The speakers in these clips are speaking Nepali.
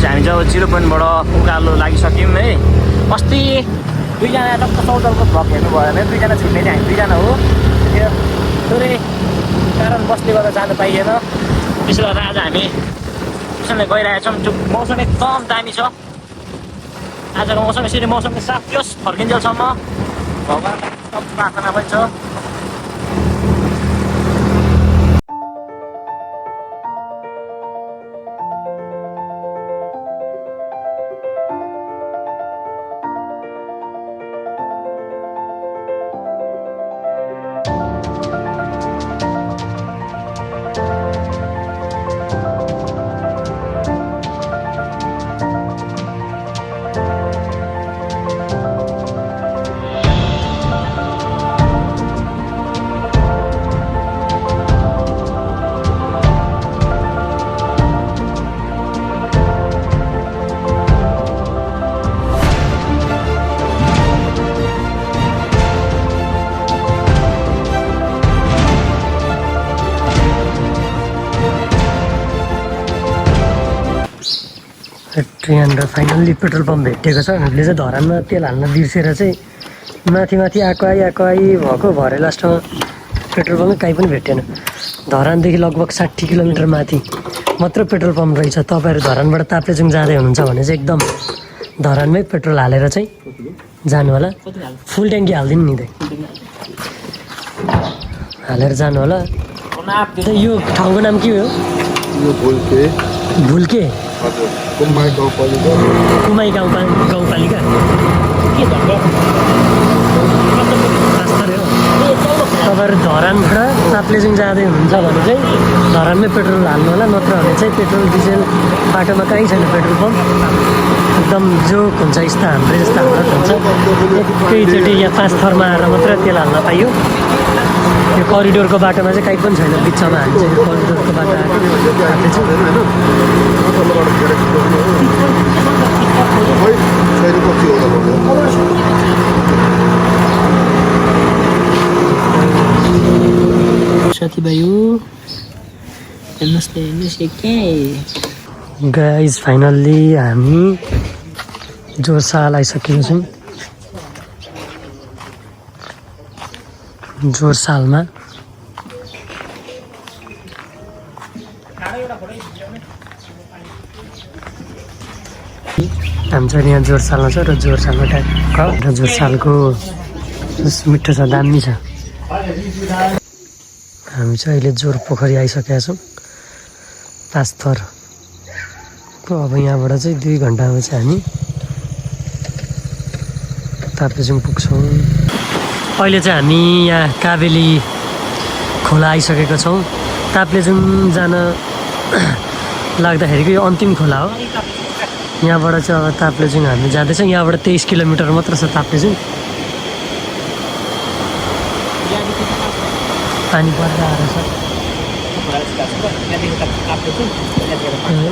हामी जब 0 पोइन्टबाट उकालो लागिसक्यौँ है। अस्ति दुईजना टक्क सौदलको भ्लग हेर्नु भयो भने दुईजना छुट्ने हामी दुईजना हो। त्यो थोरै कारणवशले गर्दा जानु पाइएन। त्यसो गर्दा आज हामी ट्युसनले गइरहेको छौँ। त्यो मौसम एकदम दामी छ। आजको मौसम यसरी मौसमले साथ दियोस् फर्किन्जेलसम्म भगवान्लाई सब प्रार्थना पनि छ। यहाँनिर फाइनल्ली पेट्रोल पम्प भेटिएको छ। हामीले चाहिँ धरानमा तेल हाल्न बिर्सेर चाहिँ माथि आएको आई भएको भरे लास्टमा पेट्रोल पम्प कहीँ पनि भेटेन। धरानदेखि लगभग 60 किलोमिटर माथि मात्र पेट्रोल पम्प रहेछ। तपाईँहरू धरानबाट ताप्लेजुङ जाँदै हुनुहुन्छ भने चाहिँ एकदम धरानमै पेट्रोल हालेर चाहिँ जानु होला। फुल ट्याङ्की हालिदिनु नि हालेर जानु होला। यो ठाउँको नाम के हो? भुल्के कुमाई गाउँपालिका के तपाईँहरू धरानबाट ताप्लेजुङ जाँदै हुनुहुन्छ भने चाहिँ धरानमै पेट्रोल हाल्नु होला। नत्र भने चाहिँ पेट्रोल डिजेल बाटोमा कहीँ छैन पेट्रोल पम्प। एकदम जोक हुन्छ यस्ता हाम्रो जस्तो हालत हुन्छ। एकैचोटि यहाँ 5 थरमा आएर मात्र तेल हाल्न पाइयो। यो करिडोरको बाटोमा चाहिँ कहीँ पनि छैन। बिचमा हामी चाहिँ यो करिडोरको बाटो साथीभाइहरू हेर्नुहोस् के गाइज फाइनल्ली हामी जोरसाल आइसकेको छौँ। जोरसालमा हामी चाहिँ यहाँ जोरसालमा छ र जोरसालबाट जोरसालको मिठो छ, दामी छ। हामी चाहिँ अहिले जोर पोखरी आइसकेका छौँ। 5 थरको अब यहाँबाट चाहिँ 2 घन्टामा चाहिँ हामी ताप्लेजुङ पुग्छौँ। अहिले चाहिँ हामी यहाँ काबेली खोला आइसकेको छौँ। ताप्लेजुङ जान लाग्दाखेरिको यो अन्तिम खोला हो। यहाँबाट चाहिँ अब ताप्लेजुङ हामी जाँदैछौँ। यहाँबाट 23 किलोमिटर मात्र छ ताप्लेजुङ। पानी पर्दा आएर छ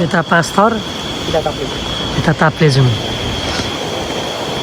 यता 5 थर यता ताप्लेजुङ।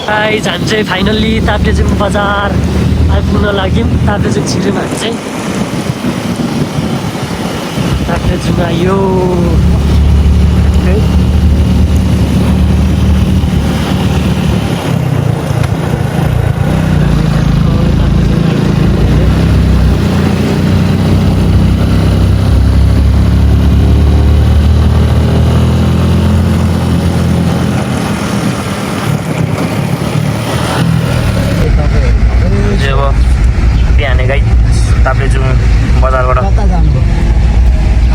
गाइज हामी चाहिँ फाइनल्ली ताप्लेजुङ बजार आइपुग्न लाग्यौँ। ताप्लेजुङ छिर्यौँ हामी चाहिँ। ताप्लेजुङ आयो। ताप्लेजुङ बजारबाट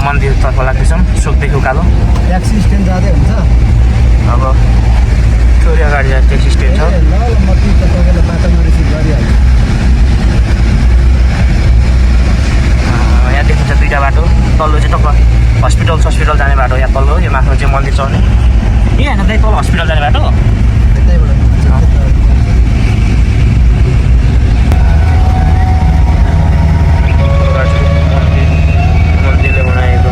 मन्दिरतर्फ लाग्दैछौँ। सोकदेखि उकालो ट्याक्सी स्ट्यान्ड जाँदै हुन्छ। अब चोरी अगाडि ट्याक्सी स्ट्यान्ड छ। तपाईँले बाटोमा रिसिभ गरिहाल्छु। यहाँ देखिन्छ 2टा बाटो। तल्लो चाहिँ टक्क हस्पिटल जाने बाटो, यहाँ तल्लो। यो माथिल्लो चाहिँ मन्दिर चढ्ने। ए होइन दाइ, तल हस्पिटल जाने बाटो। मन्दिरले बनाएको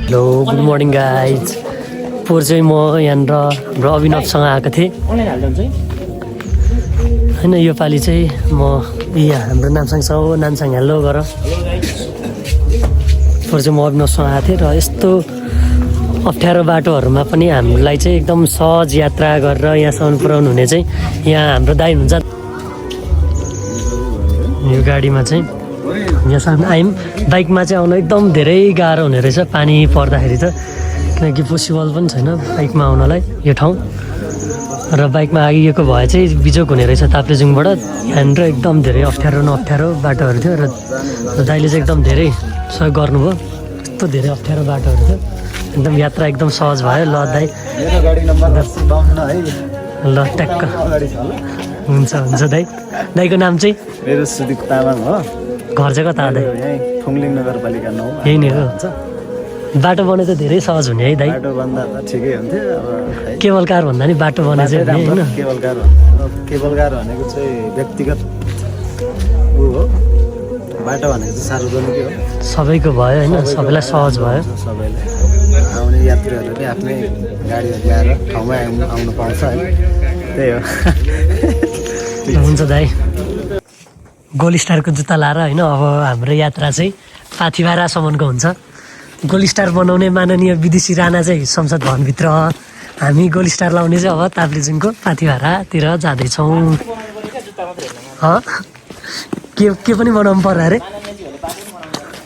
हेलो गुड मर्निङ गाइज पोहोर चाहिँ म यहाँनिर हाम्रो अभिनवसँग आएको थिएँ अनलाइन हाल्दा हुन्छ है होइन योपालि चाहिँ म यहाँ हाम्रो नामसाङसँग हो नामसाङ हेलो गर पोहोर चाहिँ म अभिनवसँग आएको थिएँ र यस्तो अप्ठ्यारो बाटोहरूमा पनि हामीलाई चाहिँ एकदम सहज यात्रा गरेर यहाँसम्म पुर्याउनु हुने चाहिँ यहाँ हाम्रो दाइ हुनुहुन्छ यो गाडीमा चाहिँ यहाँसम्म आयौँ बाइकमा चाहिँ आउनु एकदम धेरै गाह्रो हुने रहेछ पानी पर्दाखेरि त किनकि पोसिबल पनि छैन बाइकमा आउनलाई यो ठाउँ र बाइकमा आइएको भए चाहिँ बिजोक हुने रहेछ ताप्लेजुङबाट यहाँनिर एकदम धेरै अप्ठ्यारो न अप्ठ्यारो बाटोहरू थियो र दाइले चाहिँ एकदम धेरै सहयोग गर्नुभयो यस्तो धेरै अप्ठ्यारो बाटोहरू थियो एकदम यात्रा एकदम सहज भयो ल दाइ मेरो गाडी नम्बर 52 है ल ट्याक्क हुन्छ हुन्छ दाइ दाइको नाम चाहिँ मेरो सुदीप तामाङ हो घर चाहिँ कता दाइ यहीँ फुङलिङ नगरपालिका 9 यही नै हो बाटो बनाए त धेरै सहज हुने है दाइ बाटो बन्दा त ठिकै हुन्थ्यो अब खै केबल कार भन्दा नि बाटो बनाए चाहिँ हुने होइन केबल कार भनेको चाहिँ व्यक्तिगत ऊ हो बाटो भनेको चाहिँ सार्वजनिकै हो सबैको भयो होइन सबैलाई सहज भयो सबैले आउने यात्रीहरूले आफ्नै गाडीहरू ल्याएर ठाउँमै आउनु पाउँछ है त्यही हो हुन्छ दाइ गोल स्टारको जुत्ता लाएर होइन अब हाम्रो यात्रा चाहिँ पाथिभारासम्मको हुन्छ गोल स्टार बनाउने माननीय विदेशी राणा चाहिँ संसद भवनभित्र हामी गोल स्टार लाउने चाहिँ अब ताप्लेजुङको पाथिभारातिर जाँदैछौँ के पनि बनाउनु पर्यो अरे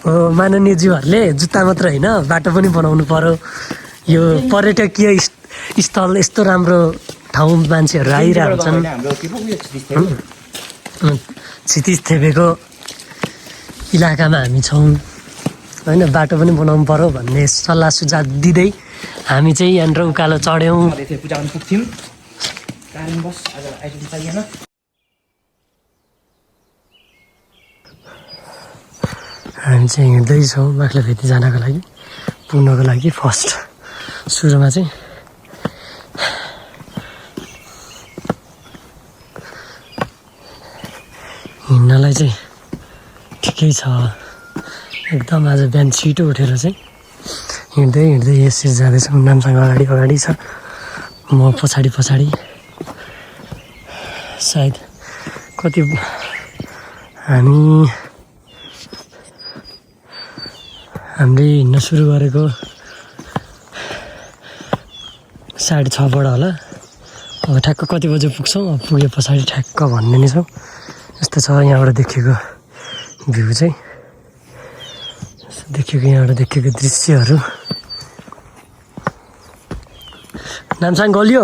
हो माननीयज्यूहरूले जुत्ता मात्र होइन बाटो पनि बनाउनु पर्यो यो पर्यटकीय स्थल यस्तो राम्रो ठाउँ मान्छेहरू आइरहेको छन् क्षितिज थेपेको इलाकामा हामी छौँ होइन बाटो पनि बनाउनु पर्यो भन्ने सल्लाह सुझाव दिँदै हामी चाहिँ यहाँनिर उकालो चढ्यौँ पूजा गर्नु पुग्थ्यौँ कारणवश आज आइपुग्नु पाइएन हामी चाहिँ हिँड्दैछौँ बाख्लाभेती जानको लागि पुग्नको लागि फर्स्ट सुरुमा चाहिँ हिँड्नलाई चाहिँ ठिकै छ एकदम आज बिहान छिटो उठेर चाहिँ हिँड्दै हिँड्दै यसरी जाँदैछौँ नामसँग अगाडि अगाडि छ म पछाडि पछाडि सायद कति हामीले हिँड्न सुरु गरेको 6:30बाट होला अब ठ्याक्क कति बजे पुग्छौँ अब पुगे पछाडि ठ्याक्क भन्ने नै छौँ यस्तो छ यहाँबाट देखेको भ्यू चाहिँ यहाँबाट देखेको दृश्यहरू नामसाङ गलियो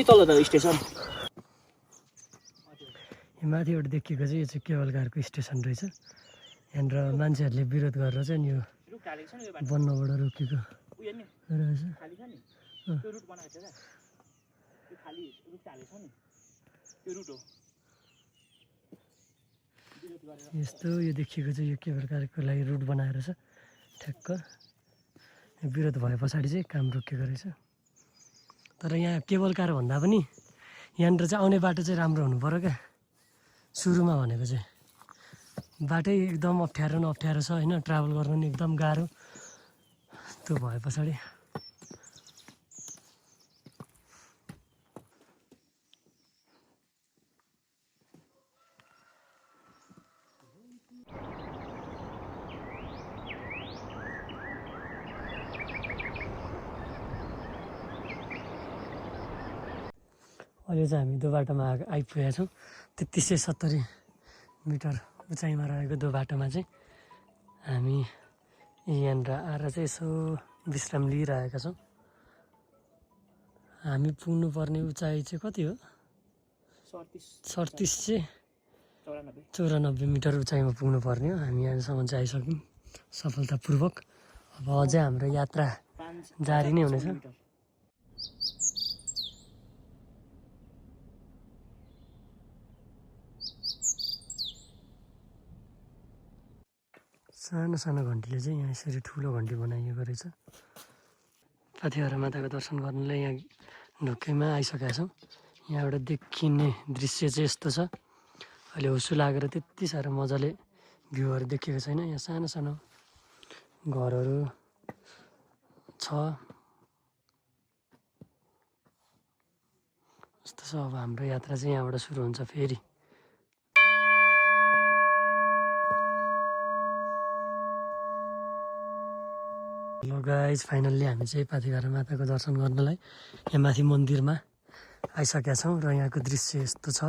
तल त स्टेसन माथिबाट देखिएको चाहिँ यो चाहिँ केबल कारको स्टेसन रहेछ यहाँनिर मान्छेहरूले विरोध गरेर चाहिँ यो बन्नबाट रोकेको रहेछ यस्तो यो देखिएको चाहिँ यो केबल कारको लागि रुट बनाएर छ ठ्याक्क विरोध भए पछाडि चाहिँ काम रोकिएको रहेछ तर यहाँ केबल कार भन्दा पनि यहाँनिर चाहिँ आउने बाटो चाहिँ राम्रो हुनु पऱ्यो क्या सुरुमा भनेको चाहिँ बाटै एकदम अप्ठ्यारो न अप्ठ्यारो छ होइन ट्राभल गर्न नि एकदम गाह्रो त्यो भए पछाडि अहिले चाहिँ हामी त्यो बाटोमा आइपुगेका छौँ 3370 मिटर उचाइमा रहेको त्यो बाटोमा चाहिँ हामी यहाँनिर आएर चाहिँ यसो विश्राम लिइरहेका छौँ हामी पुग्नुपर्ने उचाइ चाहिँ कति हो 37 चाहिँ 94 मिटर उचाइमा पुग्नुपर्ने हो हामी यहाँसम्म चाहिँ आइसक्यौँ सफलतापूर्वक अब अझै हाम्रो यात्रा जारी नै हुनेछ सानो सानो घन्टीले चाहिँ यहाँ यसरी ठुलो घन्टी बनाइएको रहेछ पाथिभरा माताको दर्शन गर्नलाई यहाँ ढुक्कैमा आइसकेका छौँ यहाँबाट देखिने दृश्य चाहिँ यस्तो छ। अहिले हुसु लागेर त्यति साह्रो मजाले भ्यूहरू देखेको छैन। यहाँ सानो सानो घरहरू छ। यस्तो छ। अब हाम्रो यात्रा चाहिँ यहाँबाट सुरु हुन्छ फेरि। हेलो गाइज, फाइनल्ली हामी चाहिँ पाथिभरा माताको दर्शन गर्नलाई यहाँ माथि मन्दिरमा आइसकेका छौँ र यहाँको दृश्य यस्तो छ।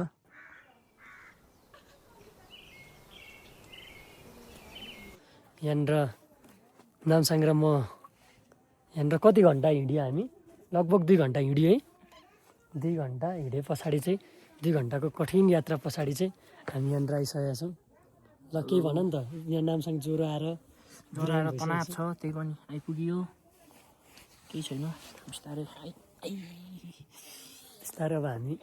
यहाँनिर नामसाङ र म यहाँनिर कति घन्टा हिँड्यो हामी? लगभग 2 घन्टा हिँड्यो है। 2 घन्टा हिँडे पछाडि चाहिँ 2 घन्टाको कठिन यात्रा पछाडि चाहिँ हामी यहाँनिर आइसकेका छौँ। ल केही भन नि त, यहाँ नामसाङ ज्वरो आएर तनाव छ, त्यही पनि आइपुग्यो। केही छैन, बिस्तारै बिस्तारै अब हामी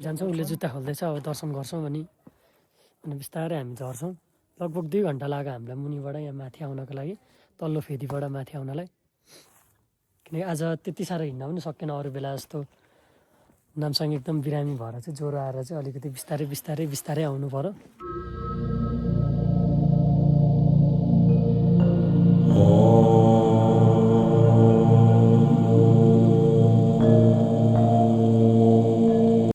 जान्छौँ। उसले जुत्ता खोल्दैछ, अब दर्शन गर्छौँ अनि बिस्तारै हामी झर्छौँ। लगभग 2 घन्टा लाग्यो हामीलाई मुनिबाट यहाँ माथि आउनको लागि, तल्लो फेदीबाट माथि आउनलाई। किनकि आज त्यति साह्रो हिँड्न पनि सकेन अरू बेला जस्तो। नामसाङ एकदम बिरामी भएर चाहिँ ज्वरो आएर चाहिँ अलिकति बिस्तारै आउनु पर्यो।